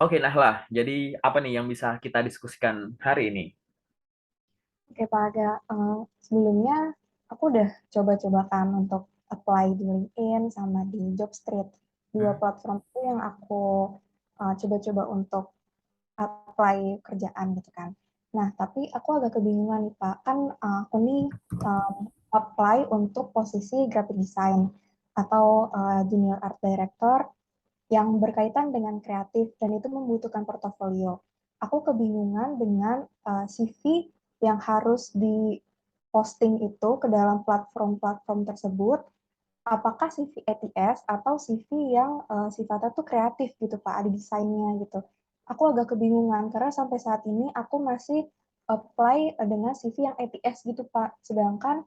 Oke, Nahlah. Jadi apa nih yang bisa kita diskusikan hari ini? Oke, Pak Aga. Sebelumnya aku udah coba-coba kan untuk apply di LinkedIn sama di Jobstreet. Dua Hmm? platform itu yang aku coba-coba untuk apply kerjaan gitu kan. Nah, tapi aku agak kebingungan nih, Pak. Kan aku nih um, apply untuk posisi graphic design atau junior art director yang berkaitan dengan kreatif dan itu membutuhkan portofolio. Aku kebingungan dengan CV yang harus diposting itu ke dalam platform-platform tersebut. Apakah CV ATS atau CV yang sifatnya tuh kreatif gitu Pak, ada desainnya gitu. Aku agak kebingungan karena sampai saat ini aku masih apply dengan CV yang ATS gitu Pak. Sedangkan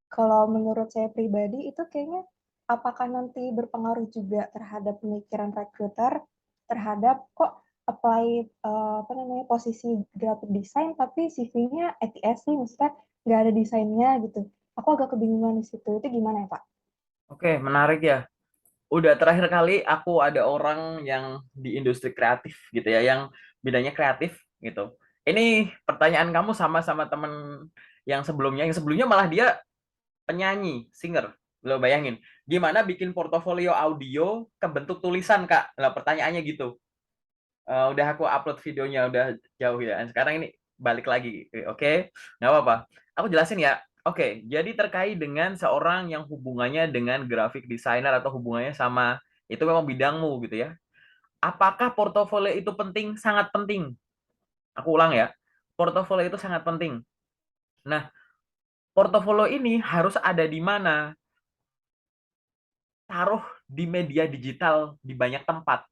kalau menurut saya pribadi itu kayaknya apakah nanti berpengaruh juga terhadap pemikiran recruiter terhadap kok apply apa namanya posisi graphic design tapi CV-nya ATS sih, maksudnya nggak ada desainnya gitu. Aku agak kebingungan di situ. Itu gimana ya Pak? Oke, menarik ya. Udah terakhir kali aku ada orang yang di industri kreatif gitu ya, yang bidangnya kreatif gitu. Ini pertanyaan kamu sama-sama temen yang sebelumnya malah dia penyanyi, singer. Lo bayangin, gimana bikin portofolio audio ke bentuk tulisan, Kak? Lah pertanyaannya gitu. Udah aku upload videonya udah jauh ya. Sekarang ini balik lagi, oke? Nggak apa-apa. Aku jelasin ya. Oke, jadi terkait dengan seorang yang hubungannya dengan graphic designer atau hubungannya sama itu memang bidangmu gitu ya. Apakah portofolio itu penting? Sangat penting. Aku ulang ya. Portofolio itu sangat penting. Nah, portofolio ini harus ada di mana? Taruh di media digital di banyak tempat.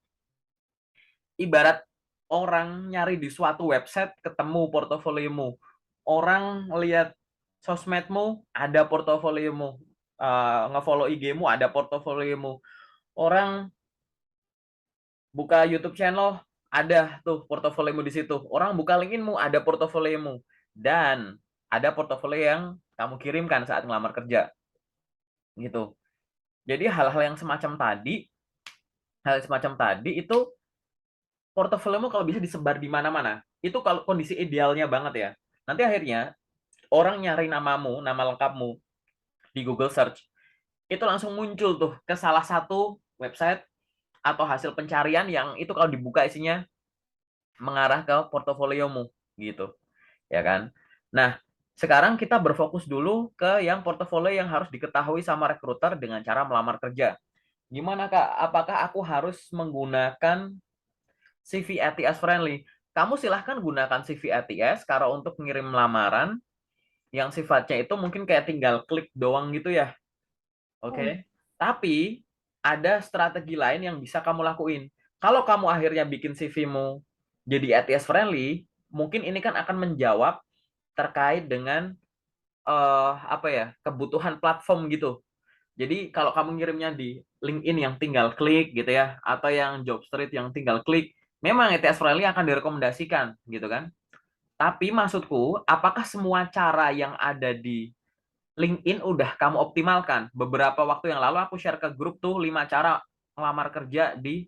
Ibarat orang nyari di suatu website ketemu portofoliomu, orang lihat sosmedmu ada portofoliomu, ngefollow IG-mu ada portofoliomu, orang buka YouTube channel ada tuh portofoliomu di situ, orang buka LinkedIn-mu ada portofoliomu, dan ada portofolio yang kamu kirimkan saat ngelamar kerja gitu. Jadi hal semacam tadi itu portofoliomu kalau bisa disebar di mana-mana. Itu kalau kondisi idealnya banget ya. Nanti akhirnya orang nyari namamu, nama lengkapmu di Google Search, itu langsung muncul tuh ke salah satu website atau hasil pencarian yang itu kalau dibuka isinya mengarah ke portofoliomu gitu, ya kan? Nah, sekarang kita berfokus dulu ke yang portofolio yang harus diketahui sama recruiter dengan cara melamar kerja. Gimana Kak? Apakah aku harus menggunakan CV ATS friendly? Kamu silahkan gunakan CV ATS kalau untuk ngirim lamaran yang sifatnya itu mungkin kayak tinggal klik doang gitu ya. Hmm. Oke. Tapi ada strategi lain yang bisa kamu lakuin. Kalau kamu akhirnya bikin CV-mu jadi ATS friendly, mungkin ini kan akan menjawab terkait dengan apa ya, kebutuhan platform gitu. Jadi kalau kamu ngirimnya di LinkedIn yang tinggal klik gitu ya, atau yang Jobstreet yang tinggal klik, memang ATS friendly akan direkomendasikan gitu kan. Tapi maksudku, apakah semua cara yang ada di LinkedIn udah kamu optimalkan? Beberapa waktu yang lalu aku share ke grup tuh 5 cara ngelamar kerja di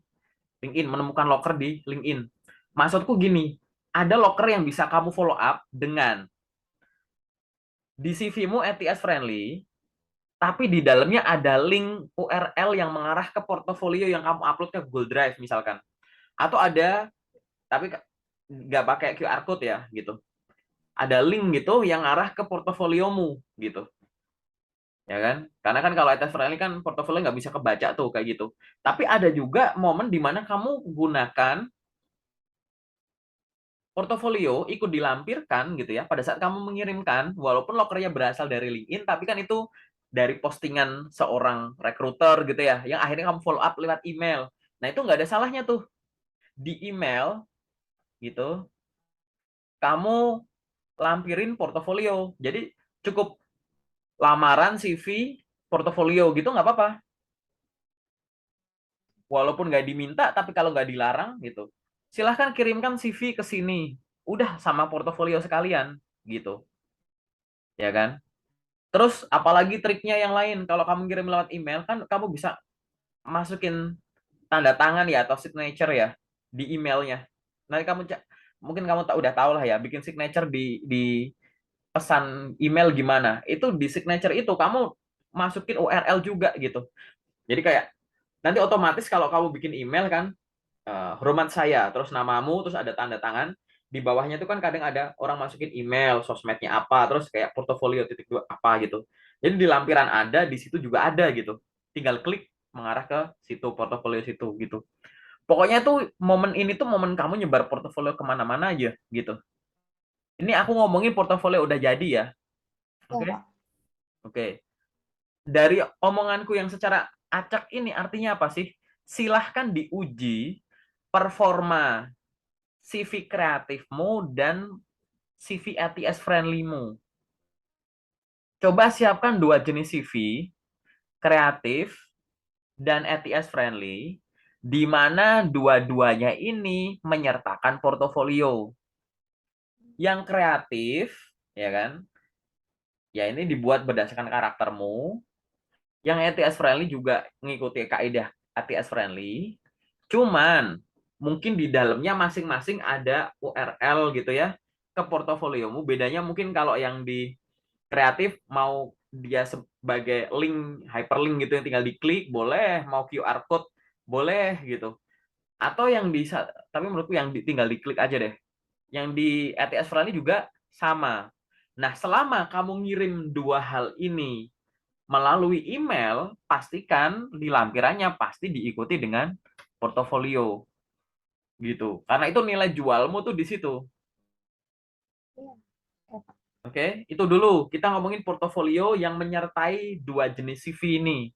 LinkedIn, menemukan loker di LinkedIn. Maksudku gini, ada loker yang bisa kamu follow up dengan di CV-mu ATS friendly, tapi di dalamnya ada link URL yang mengarah ke portofolio yang kamu upload ke Google Drive misalkan. Atau ada, tapi nggak pakai QR code ya gitu. Ada link gitu yang arah ke portofoliomu gitu. Ya kan? Karena kan kalau ATS friendly kan portofolio nggak bisa kebaca tuh kayak gitu. Tapi ada juga momen di mana kamu gunakan portofolio ikut dilampirkan gitu ya pada saat kamu mengirimkan, walaupun lokernya berasal dari LinkedIn, tapi kan itu dari postingan seorang recruiter gitu ya, yang akhirnya kamu follow up lewat email. Nah itu nggak ada salahnya tuh di email gitu, kamu lampirin portofolio. Jadi cukup lamaran, CV, portofolio gitu nggak apa-apa. Walaupun nggak diminta, tapi kalau nggak dilarang gitu, silahkan kirimkan CV ke sini. Udah sama portofolio sekalian gitu, ya kan? Terus apalagi triknya yang lain, kalau kamu kirim lewat email kan kamu bisa masukin tanda tangan ya atau signature ya. di emailnya. Nanti mungkin kamu udah tahu lah ya, bikin signature di pesan email gimana. Itu di signature itu kamu masukin URL juga gitu. Jadi kayak nanti otomatis kalau kamu bikin email kan, hormat saya, terus namamu, terus ada tanda tangan. Di bawahnya itu kan kadang ada orang masukin email, sosmednya apa, terus kayak portofolio titik dua apa gitu. Jadi di lampiran ada, di situ juga ada gitu. Tinggal klik mengarah ke situ, portofolio situ gitu. Pokoknya tuh momen ini tuh momen kamu nyebar portofolio kemana-mana aja gitu. Ini aku ngomongin portofolio udah jadi ya. Ya, Oke? Pak. Oke. Dari omonganku yang secara acak ini artinya apa sih? Silahkan diuji performa CV kreatifmu dan CV ATS friendlymu. Coba siapkan dua jenis CV, kreatif dan ATS friendly, di mana dua-duanya ini menyertakan portofolio. Yang kreatif, ya kan? Ya ini dibuat berdasarkan karaktermu. Yang ATS friendly juga mengikuti kaidah ATS friendly. Cuman mungkin di dalamnya masing-masing ada URL gitu ya ke portofoliomu. Bedanya mungkin kalau yang di kreatif mau dia sebagai link hyperlink gitu yang tinggal diklik boleh, mau QR code boleh gitu. Atau yang bisa, tapi menurutku yang tinggal diklik aja deh. Yang di ATS friendly juga sama. Nah, selama kamu ngirim dua hal ini melalui email, pastikan di lampirannya pasti diikuti dengan portofolio gitu. Karena itu nilai jualmu tuh di situ. Iya, oke, Pak. Oke, itu dulu kita ngomongin portofolio yang menyertai dua jenis CV ini.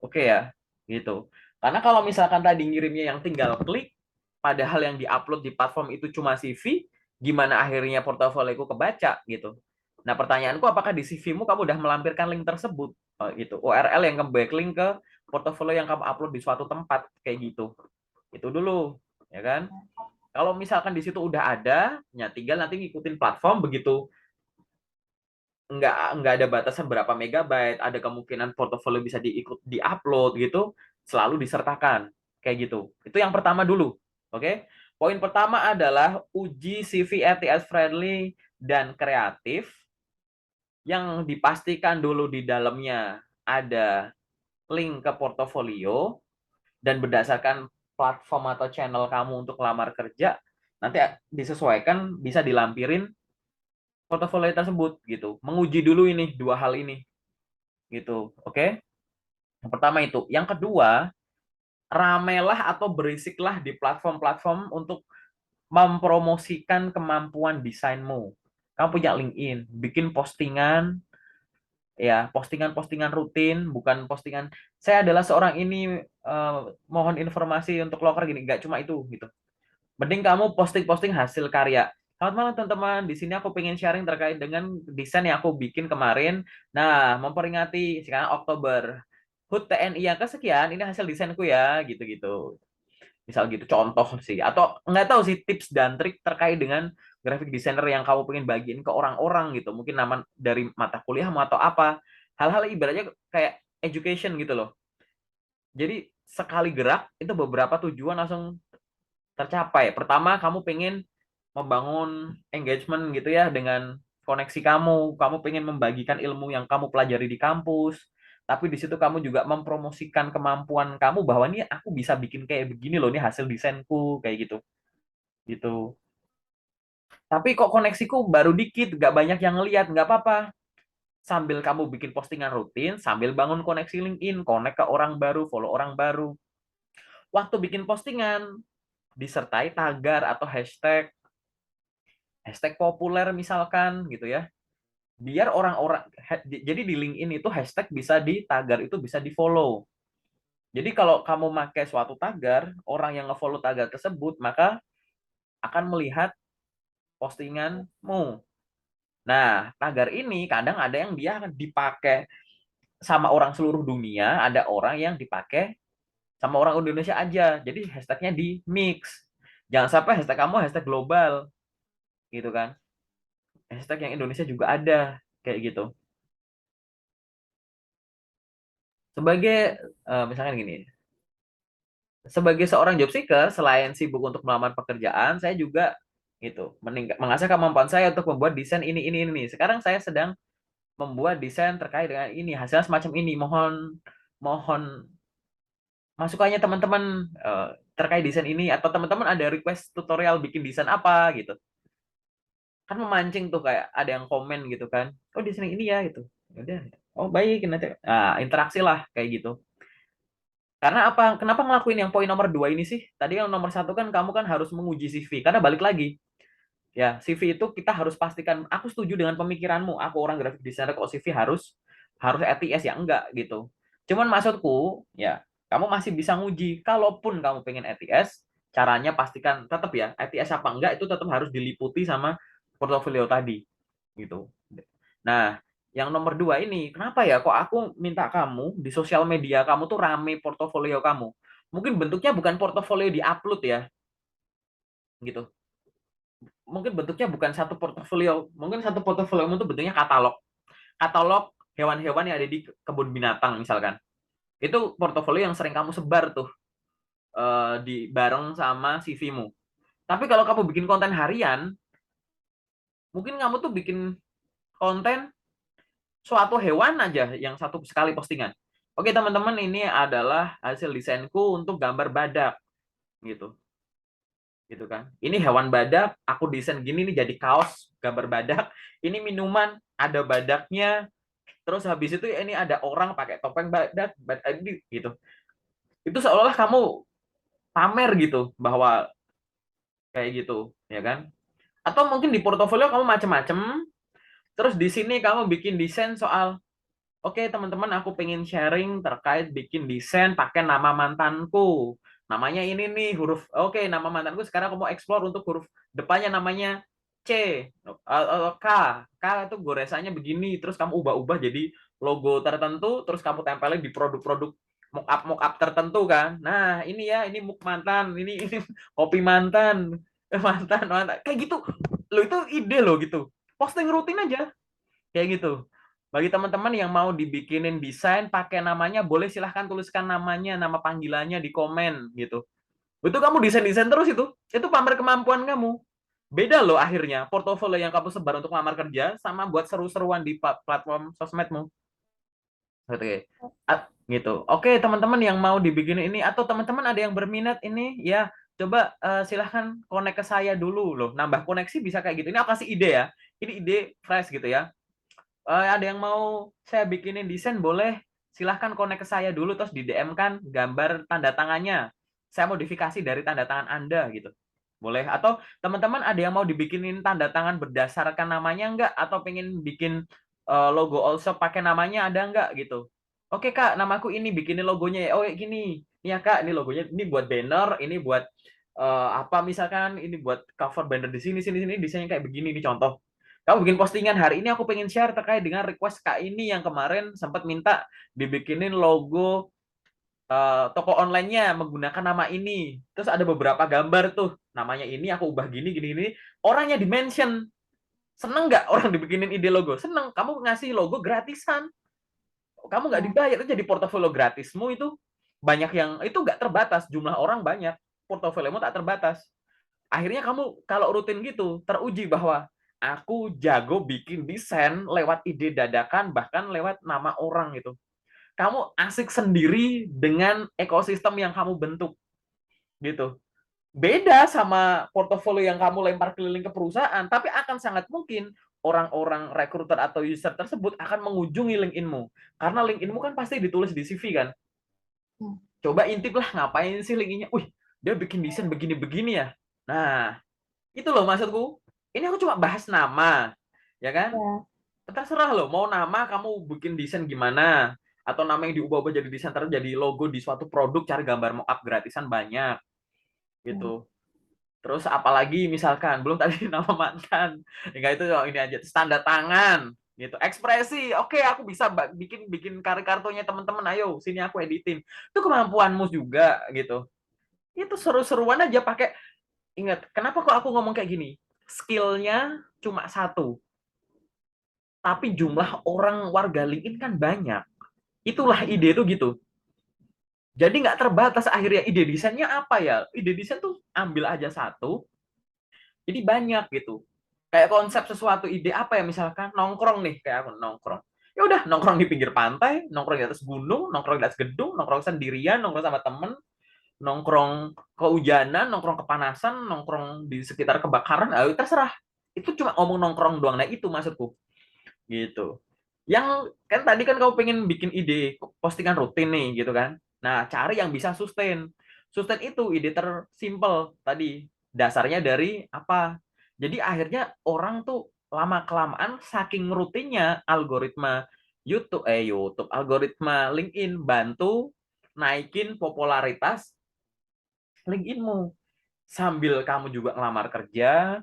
Oke ya, gitu. Karena kalau misalkan tadi ngirimnya yang tinggal klik, padahal yang diupload di platform itu cuma CV, gimana akhirnya portofolioku kebaca gitu. Nah, pertanyaanku apakah di CV-mu kamu udah melampirkan link tersebut? Oh, gitu. URL yang ke-backlink ke portofolio yang kamu upload di suatu tempat kayak gitu. Itu dulu, ya kan? Kalau misalkan di situ udah ada, ya tinggal nanti ngikutin platform begitu nggak ada batasan berapa megabyte, ada kemungkinan portofolio bisa diupload gitu, selalu disertakan kayak gitu. Itu yang pertama dulu, oke? Poin pertama adalah uji CV ATS friendly dan kreatif yang dipastikan dulu di dalamnya ada link ke portofolio dan berdasarkan platform atau channel kamu untuk lamar kerja nanti disesuaikan bisa dilampirin portofolio tersebut gitu. Menguji dulu ini dua hal ini gitu. Oke. Yang pertama itu. Yang kedua, ramelah atau berisiklah di platform-platform untuk mempromosikan kemampuan desainmu. Kamu punya LinkedIn, bikin postingan ya, postingan-postingan rutin, bukan postingan saya adalah seorang ini mohon informasi untuk loker gini, nggak cuma itu gitu. Mending kamu posting-posting hasil karya. Selamat malam teman-teman, di sini aku pengen sharing terkait dengan desain yang aku bikin kemarin. Nah, memperingati sekarang Oktober. HUT TNI yang kesekian, ini hasil desainku ya, gitu-gitu. Misal gitu, contoh sih. Atau nggak tahu sih tips dan trik terkait dengan graphic designer yang kamu pengen bagiin ke orang-orang gitu. Mungkin nama dari mata kuliahmu atau apa. Hal-hal ibaratnya kayak education gitu loh. Jadi sekali gerak, itu beberapa tujuan langsung tercapai. Pertama, kamu pengen membangun engagement gitu ya dengan koneksi kamu. Kamu pengen membagikan ilmu yang kamu pelajari di kampus. Tapi di situ kamu juga mempromosikan kemampuan kamu bahwa nih aku bisa bikin kayak begini loh, nih hasil desainku kayak gitu. Gitu. Tapi kok koneksiku baru dikit, nggak banyak yang ngeliat, nggak apa-apa. Sambil kamu bikin postingan rutin, sambil bangun koneksi LinkedIn, connect ke orang baru, follow orang baru. Waktu bikin postingan, disertai tagar atau hashtag hashtag populer misalkan gitu ya biar orang-orang jadi di LinkedIn itu hashtag bisa di tagar itu bisa di follow jadi kalau kamu pakai suatu tagar orang yang ngefollow tagar tersebut maka akan melihat postinganmu. Nah, tagar ini kadang ada yang dia dipakai sama orang seluruh dunia, ada orang yang dipakai sama orang Indonesia aja, jadi hashtagnya di mix. Jangan sampai hashtag kamu hashtag global gitu kan, hashtag yang Indonesia juga ada kayak gitu. Sebagai misalkan gini, sebagai seorang job seeker, selain sibuk untuk melamar pekerjaan, saya juga gitu mengasah kemampuan saya untuk membuat desain ini. Sekarang saya sedang membuat desain terkait dengan ini, hasilnya semacam ini. Mohon mohon masukannya teman-teman terkait desain ini, atau teman-teman ada request tutorial bikin desain apa gitu. Kan memancing tuh, kayak ada yang komen gitu kan. Oh, desain ini ya gitu. Ya udah. Oh, baik nanti. Nah, interaksi lah kayak gitu. Karena apa? Kenapa ngelakuin yang poin nomor 2 ini sih? Tadi yang nomor 1 kan kamu kan harus menguji CV. Karena balik lagi, ya CV itu kita harus pastikan. Aku setuju dengan pemikiranmu. Aku orang graphic designer, kok CV harus harus ATS ya enggak gitu. Cuman maksudku, ya kamu masih bisa nguji. Kalaupun kamu pengen ATS, caranya pastikan tetap ya ATS apa enggak itu tetap harus diliputi sama portofolio tadi gitu. Nah, yang nomor 2 ini, kenapa ya kok aku minta kamu di sosial media kamu tuh rame portofolio kamu? Mungkin bentuknya bukan portofolio di-upload ya, gitu. Mungkin bentuknya bukan satu portofolio, mungkin satu portofolio itu bentuknya katalog. Katalog hewan-hewan yang ada di kebun binatang misalkan. Itu portofolio yang sering kamu sebar tuh di bareng sama CV-mu. Tapi kalau kamu bikin konten harian, mungkin kamu tuh bikin konten suatu hewan aja yang satu sekali postingan. Oke teman-teman, ini adalah hasil desainku untuk gambar badak gitu, gitu kan. Ini hewan badak, aku desain gini nih jadi kaos gambar badak. Ini minuman ada badaknya. Terus habis itu ini ada orang pakai topeng badak, badak gitu. Itu seolah-olah kamu pamer gitu bahwa kayak gitu, ya kan? Atau mungkin di portofolio kamu macem-macem. Terus di sini kamu bikin desain soal, oke, teman-teman, aku pengen sharing terkait bikin desain pakai nama mantanku. Namanya ini nih, huruf. Oke, nama mantanku sekarang aku mau explore untuk huruf depannya namanya C, K. K itu goresannya begini, terus kamu ubah-ubah jadi logo tertentu, terus kamu tempelin di produk-produk mock up tertentu kan. Nah, ini ya, ini muk mantan, ini kopi mantan, mantan, mantan. Kayak gitu. Lo itu ide lo gitu. Posting rutin aja kayak gitu. Bagi teman-teman yang mau dibikinin desain pakai namanya, boleh silahkan tuliskan namanya, nama panggilannya di komen gitu. Itu kamu desain-desain terus itu pamer kemampuan kamu. Beda loh akhirnya portofolio yang kamu sebar untuk lamar kerja sama buat seru-seruan di platform sosmedmu. Oke. Gitu. Oke, teman-teman yang mau dibikin ini atau teman-teman ada yang berminat ini ya, coba silahkan connect ke saya dulu loh. Nambah koneksi bisa kayak gitu. Ini apa sih ide ya? Ini ide fresh gitu ya. Ada yang mau saya bikinin desain boleh silahkan connect ke saya dulu terus di DM kan gambar tanda tangannya, saya modifikasi dari tanda tangan Anda gitu, boleh. Atau teman-teman ada yang mau dibikinin tanda tangan berdasarkan namanya enggak, atau pengen bikin logo also pakai namanya ada enggak gitu. Oke kak, namaku ini, bikinin logonya ya. Oh gini ya kak, ini logonya ini buat banner, ini buat apa misalkan, ini buat cover banner di sini sini sini, desainnya kayak begini nih contoh. Kamu bikin postingan, hari ini aku pengen share terkait dengan request kak ini yang kemarin sempat minta dibikinin logo toko online-nya menggunakan nama ini. Terus ada beberapa gambar tuh, namanya ini aku ubah gini gini ini. Orangnya di-mention. Seneng nggak orang dibikinin ide logo? Seneng. Kamu ngasih logo gratisan. Kamu nggak Ya, dibayar, itu jadi portofolio gratismu itu banyak yang itu nggak terbatas, jumlah orang banyak, portofoliomu tak terbatas. Akhirnya kamu kalau rutin gitu teruji bahwa aku jago bikin desain lewat ide dadakan, bahkan lewat nama orang gitu. Kamu asik sendiri dengan ekosistem yang kamu bentuk gitu. Beda sama portofolio yang kamu lempar keliling ke perusahaan, tapi akan sangat mungkin orang-orang recruiter atau user tersebut akan mengunjungi LinkedIn-mu. Karena LinkedIn-mu kan pasti ditulis di CV kan. ya, Coba intip lah, ngapain sih LinkedIn-nya? Wih, dia bikin desain begini-begini ya. Nah, itu loh maksudku. Ini aku cuma bahas nama, ya kan? ya, Terserah loh, mau nama kamu bikin desain gimana, atau nama yang diubah-ubah jadi desain terus jadi logo di suatu produk, cari gambar mockup gratisan banyak, ya. gitu. Terus apalagi misalkan belum tadi nama mantan, enggak itu ini aja tanda tangan, gitu. Ekspresi, oke aku bisa bikin bikin kartu-kartunya teman-teman, ayo sini aku editin. Itu kemampuanmu juga, gitu. Itu seru-seruan aja pakai. Ingat, kenapa kok aku ngomong kayak gini? Skillnya cuma satu, tapi jumlah orang warga LinkedIn kan banyak. Itulah ide itu gitu. Jadi nggak terbatas akhirnya ide desainnya apa ya? Ide desain tuh ambil aja satu, jadi banyak gitu. Kayak konsep sesuatu ide apa ya, misalkan nongkrong nih, kayak aku nongkrong. Ya udah nongkrong di pinggir pantai, nongkrong di atas gunung, nongkrong di atas gedung, nongkrong sendirian, nongkrong sama temen, nongkrong kehujanan, nongkrong kepanasan, nongkrong di sekitar kebakaran, terserah. Itu cuma ngomong nongkrong doang. Nah, itu maksudku. Gitu. Yang kan tadi kan kamu pengen bikin ide postingan rutin nih gitu kan. Nah, cari yang bisa sustain. Sustain itu ide tersimpel tadi. Dasarnya dari apa? Jadi akhirnya orang tuh lama kelamaan saking rutinnya algoritma YouTube, algoritma LinkedIn bantu naikin popularitas LinkedIn-mu. Sambil kamu juga ngelamar kerja,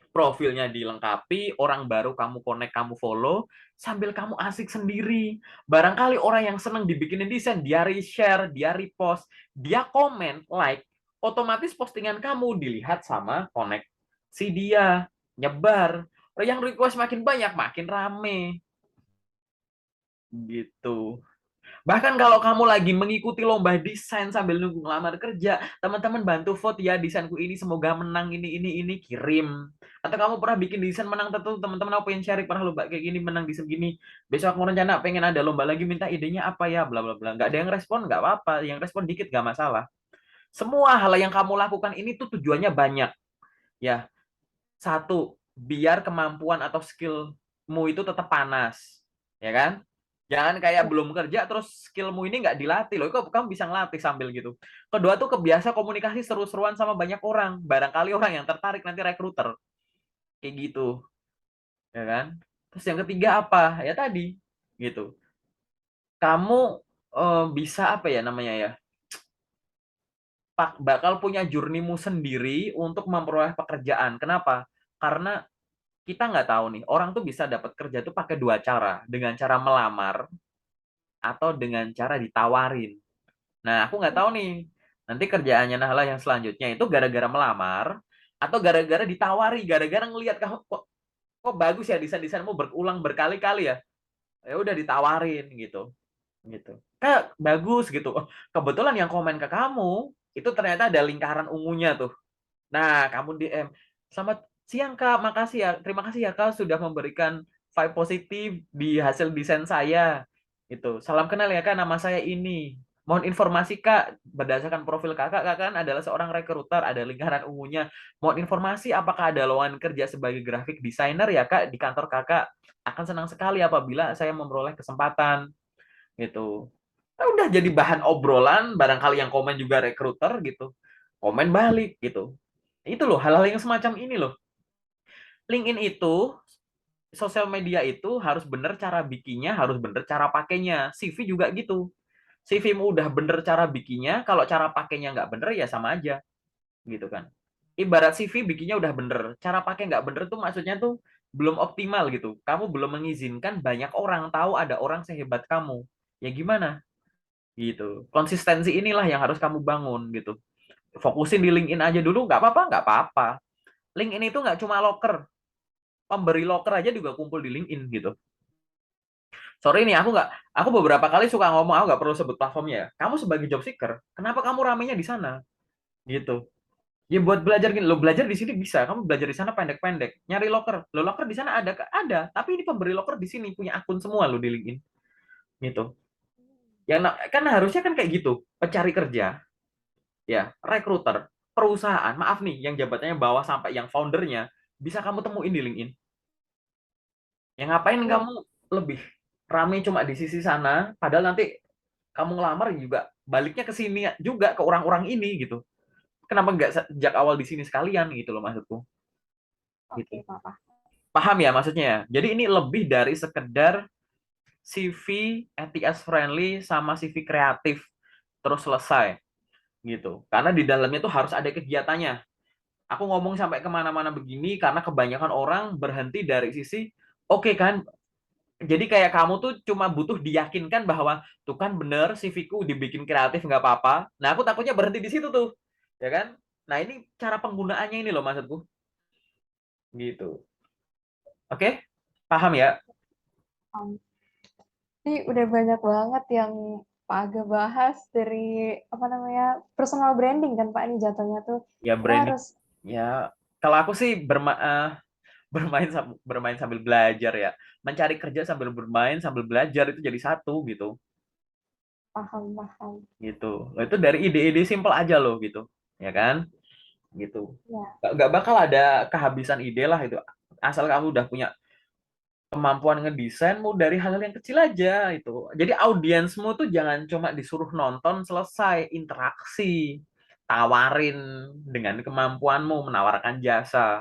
profilnya dilengkapi, orang baru kamu connect, kamu follow, sambil kamu asik sendiri. Barangkali orang yang seneng dibikinin desain, dia share, dia repost, dia komen, like, otomatis postingan kamu dilihat sama connect si dia, nyebar. Yang request makin banyak, makin rame. Gitu. Bahkan kalau kamu lagi mengikuti lomba desain sambil nunggu ngelamar kerja, teman-teman bantu vote ya desainku ini semoga menang ini kirim. Atau kamu pernah bikin desain menang tentu teman-teman aku pengen share pernah lomba kayak gini menang desain gini. Besok aku rencana pengen ada lomba lagi minta idenya apa ya bla bla bla. Nggak ada yang respon nggak apa-apa, yang respon dikit nggak masalah. Semua hal yang kamu lakukan ini tuh tujuannya banyak. Ya, satu, biar kemampuan atau skillmu itu tetap panas, ya kan? Jangan kayak belum kerja terus skillmu ini nggak dilatih loh. Kok kamu bisa ngelatih sambil gitu. Kedua tuh kebiasa komunikasi seru-seruan sama banyak orang. Barangkali orang yang tertarik nanti rekruter. Kayak gitu, ya kan? Terus yang ketiga apa? Ya tadi, gitu. Kamu bisa apa ya namanya ya? Bakal punya journey-mu sendiri untuk memperoleh pekerjaan. Kenapa? Karena kita nggak tahu nih, orang tuh bisa dapat kerja tuh pakai dua cara, dengan cara melamar atau dengan cara ditawarin. Nah, aku nggak tahu nih, nanti kerjaannya Nahla yang selanjutnya itu gara-gara melamar atau gara-gara ditawari, gara-gara ngelihat kamu kok bagus ya desain-desainmu berulang berkali-kali ya. Ya udah ditawarin gitu. Gitu. Kak, bagus gitu. Oh, kebetulan yang komen ke kamu itu ternyata ada lingkaran ungunya tuh. Nah, kamu DM, selamat siang Kak, makasih ya, terima kasih ya Kak sudah memberikan vibe positif di hasil desain saya. Itu, salam kenal ya Kak, nama saya ini. Mohon informasi Kak, berdasarkan profil Kakak, Kakak kan adalah seorang rekruter, ada lingkaran ungunya. Mohon informasi apakah ada lowongan kerja sebagai graphic designer ya Kak di kantor Kakak. Akan senang sekali apabila saya memperoleh kesempatan. Gitu. Nah, udah jadi bahan obrolan, barangkali yang komen juga rekruter gitu. Komen balik gitu. Itu loh, hal-hal yang semacam ini loh. LinkedIn itu, sosial media itu harus bener cara bikinnya, harus bener cara pakainya. CV juga gitu. CV-mu udah bener cara bikinnya, kalau cara pakainya nggak bener ya sama aja. Gitu kan. Ibarat CV bikinnya udah bener, cara pakai nggak bener tuh maksudnya tuh belum optimal gitu. Kamu belum mengizinkan banyak orang tahu ada orang sehebat kamu. Ya gimana? Gitu. Konsistensi inilah yang harus kamu bangun gitu. Fokusin di LinkedIn aja dulu, nggak apa-apa, nggak apa-apa. LinkedIn itu nggak cuma loker, pemberi loker aja juga kumpul di LinkedIn gitu. Sorry nih, aku beberapa kali suka ngomong, aku nggak perlu sebut platformnya ya. Kamu sebagai job seeker, kenapa kamu ramenya di sana? Gitu. Ya buat belajar gini, lo belajar di sini bisa, kamu belajar di sana pendek-pendek, nyari loker, lo loker di sana ada, tapi ini pemberi loker di sini punya akun semua lo di LinkedIn, gitu. Ya kan harusnya kan kayak gitu, pencari kerja, ya, rekruter, perusahaan, maaf nih, yang jabatannya bawah sampai yang foundernya, bisa kamu temuin di LinkedIn. Yang ngapain Iya. kamu lebih rame cuma di sisi sana, padahal nanti kamu ngelamar juga baliknya ke sini juga ke orang-orang ini gitu. Kenapa nggak sejak awal di sini sekalian gitu loh maksudku. Gitu. Oke, Papa. Paham ya maksudnya ya? Jadi ini lebih dari sekedar CV ATS friendly sama CV kreatif terus selesai gitu. Karena di dalamnya tuh harus ada kegiatannya. Aku ngomong sampai kemana-mana begini karena kebanyakan orang berhenti dari sisi oke kan. Jadi kayak kamu tuh cuma butuh diyakinkan bahwa tuh kan bener CV-ku dibikin kreatif nggak apa-apa. Nah aku takutnya berhenti di situ tuh, ya kan? Nah ini cara penggunaannya ini loh maksudku, gitu. Oke, paham ya? Ini udah banyak banget yang Pak agak bahas dari apa namanya personal branding kan Pak, ini jatuhnya tuh Ya kita branding harus. ya, kalau aku sih bermain sambil belajar ya. Mencari kerja sambil bermain sambil belajar itu jadi satu gitu. Paham paham Gitu. Loh, itu dari ide-ide simple aja loh gitu. Ya kan? Gitu. ya. Nggak bakal ada kehabisan ide lah itu. Asal kamu udah punya kemampuan ngedesain mau dari hal-hal yang kecil aja itu. Jadi audiensmu tuh jangan cuma disuruh nonton selesai, interaksi, tawarin dengan kemampuanmu menawarkan jasa.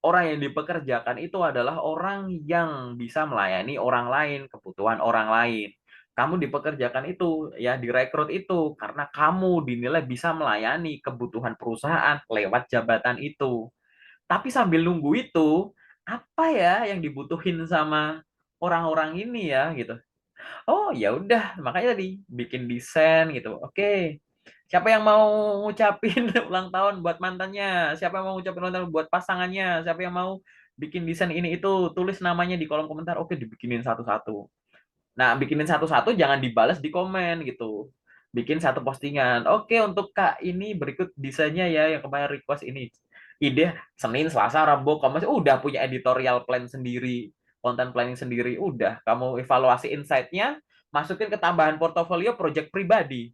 Orang yang dipekerjakan itu adalah orang yang bisa melayani orang lain, kebutuhan orang lain. Kamu dipekerjakan itu, ya direkrut itu karena kamu dinilai bisa melayani kebutuhan perusahaan lewat jabatan itu. Tapi sambil nunggu itu, apa ya yang dibutuhin sama orang-orang ini ya gitu. Oh ya udah, makanya tadi bikin desain gitu. Oke. Siapa yang mau ngucapin ulang tahun buat mantannya? Siapa yang mau ngucapin ulang tahun buat pasangannya? Siapa yang mau bikin desain ini itu? Tulis namanya di kolom komentar. Oke, dibikinin satu-satu. Nah, bikinin satu-satu jangan dibalas di komen gitu. Bikin satu postingan. Oke, untuk Kak ini berikut desainnya ya yang kemarin request ini. Ide Senin, Selasa, Rabu, Kamis udah punya editorial plan sendiri, content planning sendiri, udah. Kamu evaluasi insight-nya, masukin ke tambahan portofolio project pribadi.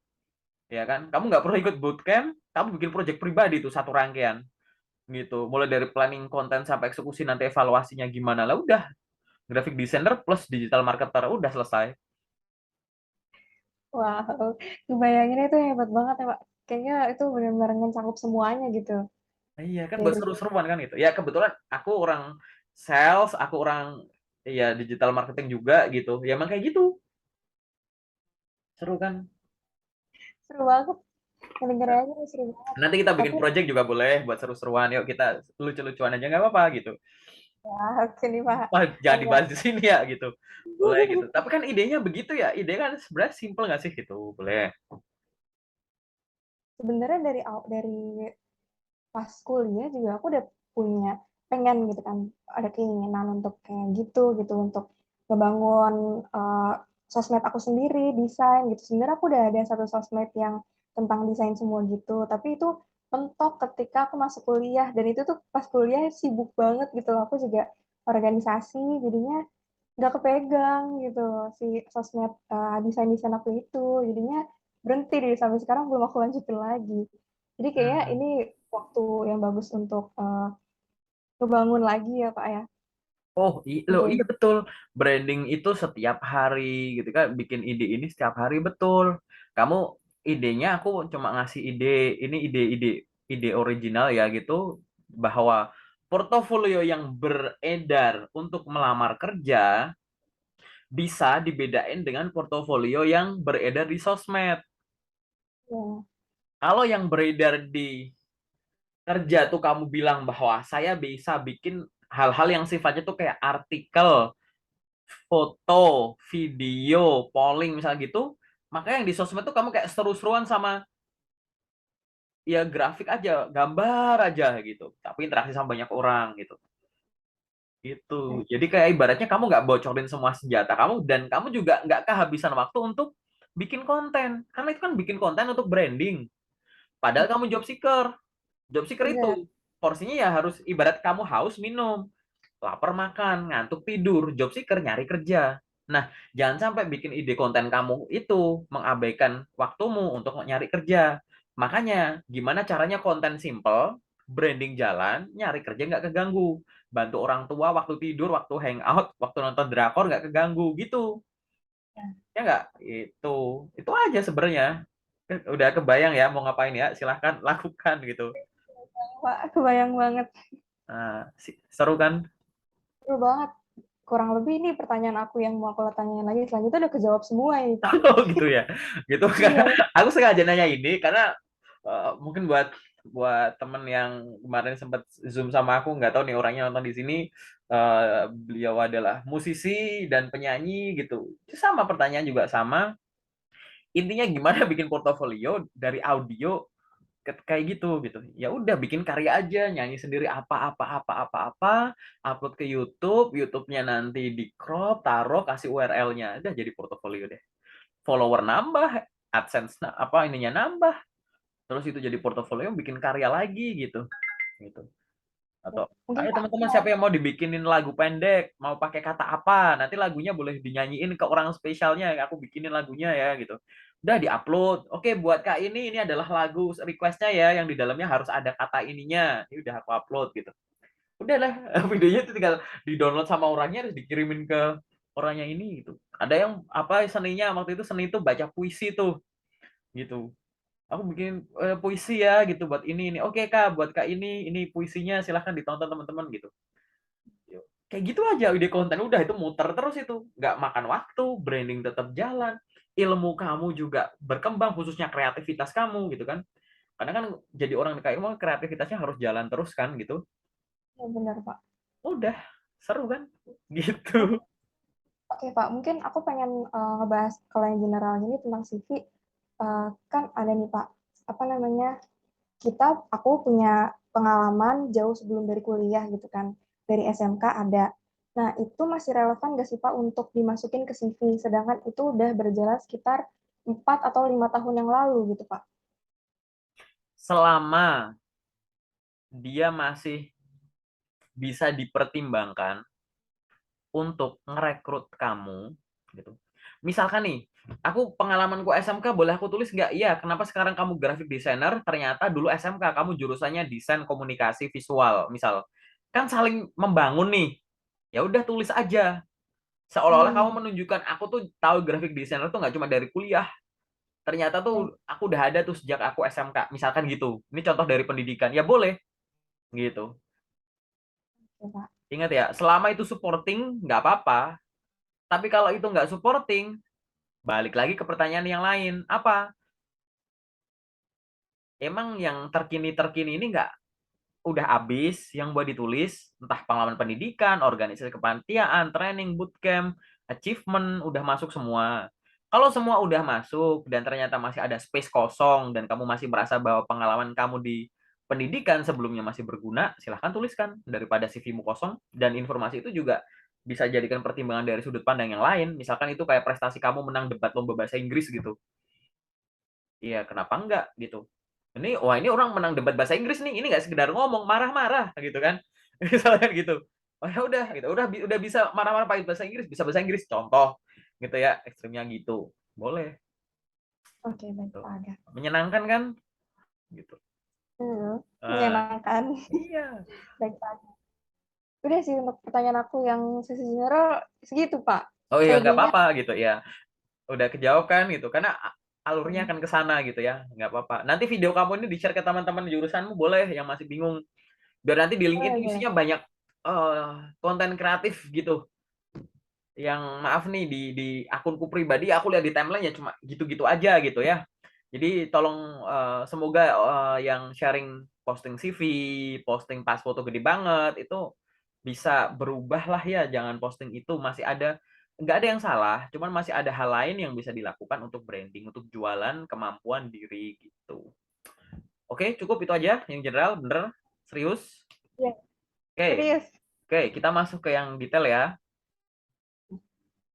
Ya kan? Kamu nggak perlu ikut bootcamp, kamu bikin project pribadi tuh satu rangkaian gitu. Mulai dari planning konten sampai eksekusi nanti evaluasinya gimana lah udah. Graphic designer plus digital marketer udah selesai. Wow, kebayangin itu hebat banget ya Pak. Kayaknya itu benar-benar mencakup semuanya gitu. Iya kan buat Dari seru-seruan kan itu. Ya kebetulan aku orang sales, aku orang ya digital marketing juga gitu. Ya emang kayak gitu. Seru kan? seru banget, Nah, ngedengernya aja seru banget. nanti kita bikin Tapi project juga boleh buat seru-seruan. Yuk kita lucu-lucuan aja nggak apa-apa gitu. ya oke nih Pak. Wah, jangan Agak dibahas di sini ya gitu. Boleh gitu. Tapi kan idenya begitu ya. Ide kan sebenarnya simple nggak sih gitu. Boleh. sebenarnya dari pas kuliah juga aku udah punya pengen gitu kan, ada keinginan untuk kayak gitu untuk ngebangun sosmed aku sendiri, desain gitu. Sebenarnya aku udah ada satu sosmed yang tentang desain semua gitu, tapi itu mentok ketika aku masuk kuliah, dan itu tuh pas kuliah sibuk banget gitu loh. Aku juga organisasi, jadinya nggak kepegang gitu si sosmed desain-desain aku itu, jadinya berhenti deh, sampai sekarang belum aku lanjutin lagi. Jadi kayaknya Hmm. ini waktu yang bagus untuk ngebangun lagi ya Pak ya, Oh, loh, untuk iya betul. Branding itu setiap hari gitu kan, bikin ide ini setiap hari betul. Kamu idenya aku cuma ngasih ide, ini ide original ya gitu bahwa portofolio yang beredar untuk melamar kerja bisa dibedain dengan portofolio yang beredar di sosmed. ya, Kalau yang beredar di kerja tuh kamu bilang bahwa saya bisa bikin hal-hal yang sifatnya tuh kayak artikel, foto, video, polling misalnya gitu, maka yang di sosmed tuh kamu kayak seru-seruan sama ya grafik aja, gambar aja gitu, tapi interaksi sama banyak orang gitu. Gitu. ya, Jadi kayak ibaratnya kamu nggak bocorin semua senjata kamu dan kamu juga nggak kehabisan waktu untuk bikin konten. Karena itu kan bikin konten untuk branding. Padahal kamu job seeker. Job seeker bener. itu porsinya ya harus ibarat kamu haus minum, lapar makan, ngantuk tidur, job seeker nyari kerja. Nah, jangan sampai bikin ide konten kamu itu mengabaikan waktumu untuk nyari kerja. Makanya, gimana caranya konten simple, branding jalan, nyari kerja nggak keganggu. Bantu orang tua waktu tidur, waktu hangout, waktu nonton drakor nggak keganggu gitu. Ya, Ya nggak? Itu aja sebenarnya. Udah kebayang ya mau ngapain ya? Silahkan lakukan gitu. Pak, kebayang banget, Nah, seru kan? seru banget. Kurang lebih ini pertanyaan aku yang mau aku tanyain lagi selanjutnya udah kejawab semua ini Pak. Oh gitu ya, gitu karena Iya, aku sengaja nanya ini karena mungkin buat buat temen yang kemarin sempat zoom sama aku nggak tahu nih orangnya nonton di sini, beliau adalah musisi dan penyanyi gitu, sama pertanyaan juga sama, intinya gimana bikin portofolio dari audio kayak gitu ya udah bikin karya aja nyanyi sendiri apa upload ke YouTube, YouTube-nya nanti di crop taruh kasih URL-nya udah jadi portofolio deh. follower nambah, AdSense apa ininya nambah, terus itu jadi portofolio bikin karya lagi gitu. Atau Mungkin ayo Pak, aku teman-teman mau, siapa yang mau dibikinin lagu pendek, mau pakai kata apa, nanti lagunya boleh dinyanyiin ke orang spesialnya, aku bikinin lagunya ya gitu. Udah diupload. Oke, buat Kak ini adalah lagu requestnya ya, yang di dalamnya harus ada kata ininya. Ini udah aku upload gitu. Udahlah, videonya itu tinggal di-download sama orangnya terus dikirimin ke orangnya ini gitu. Ada yang apa seninya waktu itu, seni itu baca puisi tuh gitu. Aku bikin puisi ya gitu buat ini. Oke Kak, buat Kak ini puisinya silahkan ditonton teman-teman gitu. Kayak gitu aja ide konten udah itu muter terus itu, nggak makan waktu, branding tetap jalan, ilmu kamu juga berkembang, khususnya kreativitas kamu gitu kan. Karena kan jadi orang kayak mau kreativitasnya harus jalan terus kan gitu. ya benar Pak. Udah seru kan Oh, gitu. oke Pak, mungkin aku pengen ngebahas kalau yang general ini tentang CV. Kan ada nih Pak, apa namanya, aku punya pengalaman jauh sebelum dari kuliah gitu kan, dari SMK ada. Nah, itu masih relevan nggak sih Pak untuk dimasukin ke CV, sedangkan itu udah berjalan sekitar 4 atau 5 tahun yang lalu gitu Pak. Selama dia masih bisa dipertimbangkan untuk ngerekrut kamu gitu. Misalkan nih, aku pengalamanku SMK boleh aku tulis nggak? Iya, kenapa sekarang kamu graphic designer? Ternyata dulu SMK kamu jurusannya desain komunikasi visual, misal. Kan saling membangun nih. Ya udah tulis aja. Seolah-olah kamu Hmm, menunjukkan aku tuh tahu graphic designer tuh nggak cuma dari kuliah. Ternyata oke, tuh aku udah ada tuh sejak aku SMK, misalkan gitu. Ini contoh dari pendidikan. Ya boleh gitu. oke, Pak. Ingat ya, selama itu supporting nggak apa-apa. Tapi kalau itu nggak supporting, balik lagi ke pertanyaan yang lain. Apa? Emang yang terkini-terkini ini nggak udah habis yang buat ditulis? Entah pengalaman pendidikan, organisasi kepanitiaan, training, bootcamp, achievement, udah masuk semua. Kalau semua udah masuk dan ternyata masih ada space kosong dan kamu masih merasa bahwa pengalaman kamu di pendidikan sebelumnya masih berguna, silahkan tuliskan daripada CV-mu kosong. Dan informasi itu juga bisa jadikan pertimbangan dari sudut pandang yang lain. Misalkan itu kayak prestasi kamu menang debat lomba bahasa Inggris gitu. Iya, kenapa enggak gitu. Wah ini orang menang debat bahasa Inggris nih, ini nggak sekedar ngomong, marah-marah gitu kan. Misalnya gitu. Oh ya udah gitu, udah bisa marah-marah pakai bahasa Inggris, bisa bahasa Inggris contoh gitu ya, ekstrimnya gitu. Boleh Oke, baik tuh. Pak Aga. Menyenangkan kan gitu. Ah, Menyenangkan. iya. Baik Pak Aga. Udah sih untuk pertanyaan aku yang sesi general segitu Pak. Oh iya nggak Selebihnya, apa-apa gitu ya. Udah kejawab kan gitu. Karena alurnya hmm, akan ke sana gitu ya. Nggak apa-apa. Nanti video kamu ini di-share ke teman-teman jurusanmu boleh yang masih bingung. Biar nanti di link boleh, itu boleh. isinya banyak konten kreatif gitu. Yang maaf nih di akunku pribadi aku lihat di timeline ya cuma gitu-gitu aja gitu ya. Jadi tolong semoga yang sharing posting CV, posting pas foto gede banget itu bisa berubah lah ya. Jangan posting itu masih ada, nggak ada yang salah, cuman masih ada hal lain yang bisa dilakukan untuk branding, untuk jualan kemampuan diri gitu. Oke, cukup itu aja yang general, bener, serius. Ya, Oke, serius. oke, kita masuk ke yang detail ya.